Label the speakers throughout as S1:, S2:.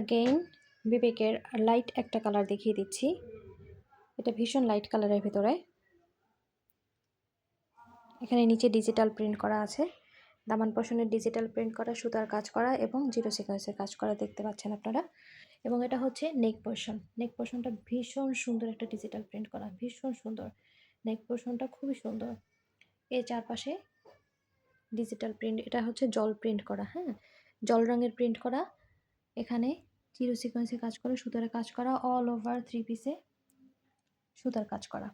S1: Again বিবেকের light একটা colour দেখিয়ে দিচ্ছি। এটা ভীষণ লাইট কালারের ভিতরে। এখানে নিচে ডিজিটাল প্রিন্ট করা আছে, দামান পোর্শনের ডিজিটাল প্রিন্ট করা, সুতার কাজ করা এবং জিরো সিকোয়েন্সের কাজ করা দেখতে পাচ্ছেন আপনারা। এবং এটা হচ্ছে নেক পোর্শন। নেক পোর্শনটা ভীষণ সুন্দর একটা ডিজিটাল প্রিন্ট করা, ভীষণ সুন্দর। নেক পোর্শনটা খুবই সুন্দর। এর চারপাশে ডিজিটাল প্রিন্ট, এটা হচ্ছে জল প্রিন্ট করা, হ্যাঁ, জল রঙের প্রিন্ট করা। এখানে জিরো সিকোয়েন্সে কাজ করা, সুতার কাজ করা, অল ওভার 3 পিসে সুতার কাজ করা,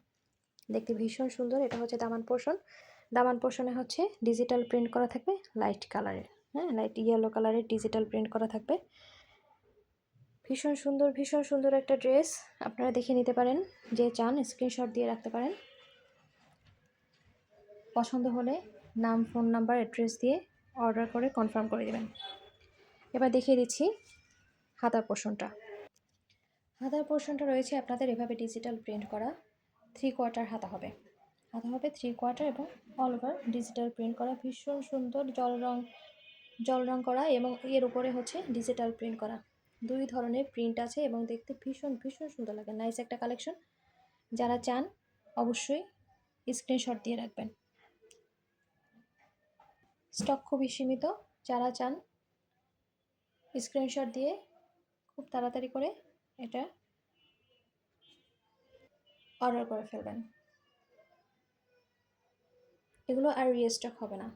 S1: দেখতে ভীষণ সুন্দর। এটা হচ্ছে দামান পোর্শন। দামান পোর্শনে হচ্ছে ডিজিটাল প্রিন্ট করা থাকবে লাইট কালারের, হ্যাঁ, লাইট ইয়েলো কালারের ডিজিটাল প্রিন্ট করা থাকবে। ভীষণ সুন্দর, ভীষণ সুন্দর একটা ড্রেস। আপনারা দেখে নিতে পারেন, যে চান স্ক্রিনশট দিয়ে রাখতে পারেন। পছন্দ হলে নাম, ফোন নাম্বার, অ্যাড্রেস দিয়ে অর্ডার করে কনফার্ম করে দেবেন। এবার দেখিয়ে দিচ্ছি হাতার পোর্শনটা। হাতার পোর্শনটা রয়েছে আপনাদের এভাবে ডিজিটাল প্রিন্ট করা, 3 কোয়ার্টার হাতা হবে। হাতা হবে 3 কোয়ার্টার এবং অল ওভার ডিজিটাল প্রিন্ট করা, ভীষণ সুন্দর। জল রং করা এবং এর উপরে হচ্ছে ডিজিটাল প্রিন্ট করা। দুই ধরনের প্রিন্ট আছে এবং দেখতে ভীষণ ভীষণ সুন্দর লাগে। নাইস একটা কালেকশন। যারা চান অবশ্যই স্ক্রিনশট দিয়ে রাখবেন। স্টক খুবই সীমিত। যারা চান স্ক্রিনশট দিয়ে খুব তাড়াতাড়ি করে এটা অর্ডার করে ফেলবেন। এগুলো আর রিস্টক হবে না।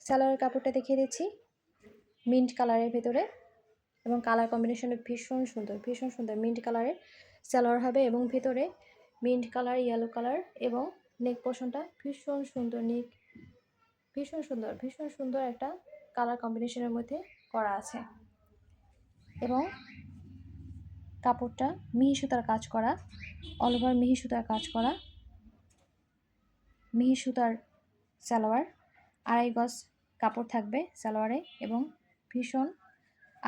S1: সালোয়ারের কাপড়টা দেখিয়ে দিচ্ছি, মিন্ট কালারের ভেতরে এবং কালার কম্বিনেশনে ভীষণ সুন্দর, ভীষণ সুন্দর। মিন্ট কালারের সালোয়ার হবে এবং ভেতরে মিন্ট কালার, ইয়েলো কালার এবং নেক পোর্শনটা ভীষণ সুন্দর। নেক ভীষণ সুন্দর, ভীষণ সুন্দর একটা কালার কম্বিনেশনের মধ্যে করা আছে এবং কাপড়টা মিহি সুতার কাজ করা, অল ওভার মিহি সুতার কাজ করা, মিহি সুতার সালোয়ার। 2.5 গজ কাপড় থাকবে সালোয়ারে এবং ভীষণ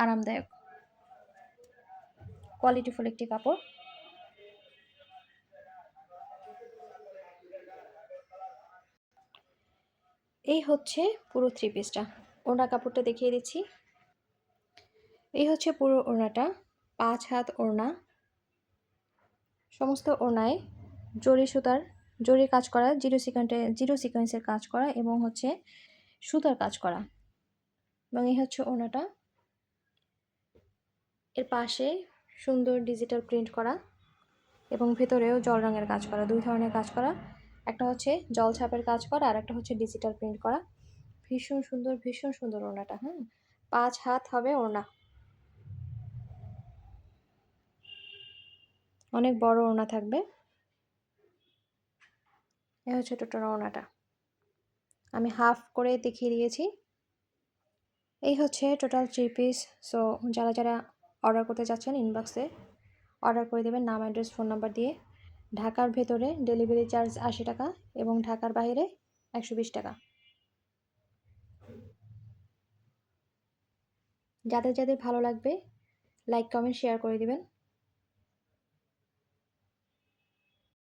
S1: আরামদায়ক কোয়ালিটিফুল একটি কাপড়। এই হচ্ছে পুরো 3 পিসটা। ওড়না কাপড়টা দেখিয়ে দিচ্ছি। এই হচ্ছে পুরো ওড়নাটা, 5 হাত ওড়না। সমস্ত ওড়নায় জরি কাজ করা, জিরো সিকোয়েন্সের কাজ করা এবং হচ্ছে সুতার কাজ করা। এবং এই হচ্ছে ওড়নাটা। এর পাশে সুন্দর ডিজিটাল প্রিন্ট করা এবং ভেতরেও জল রঙের কাজ করা, 2 ধরনের কাজ করা। একটা হচ্ছে জল ছাপের কাজ করা আর একটা হচ্ছে ডিজিটাল প্রিন্ট করা। ভীষণ সুন্দর, ভীষণ সুন্দর ওড়নাটা, হ্যাঁ। 5 হাত হবে ওড়না, অনেক বড় ওড়না থাকবে। এই হচ্ছে টোটাল ওড়নাটা, আমি হাফ করে দেখিয়ে দিয়েছি। এই হচ্ছে টোটাল 3 পিস। সো যারা যারা অর্ডার করতে চাচ্ছেন ইনবক্সে অর্ডার করে দেবেন, নাম, অ্যাড্রেস, ফোন নাম্বার দিয়ে। ঢাকার ভেতরে ডেলিভারি চার্জ 80 টাকা এবং ঢাকার বাইরে 120 টাকা। যাদের যাদের ভালো লাগবে লাইক, কমেন্ট, শেয়ার করে দিবেন।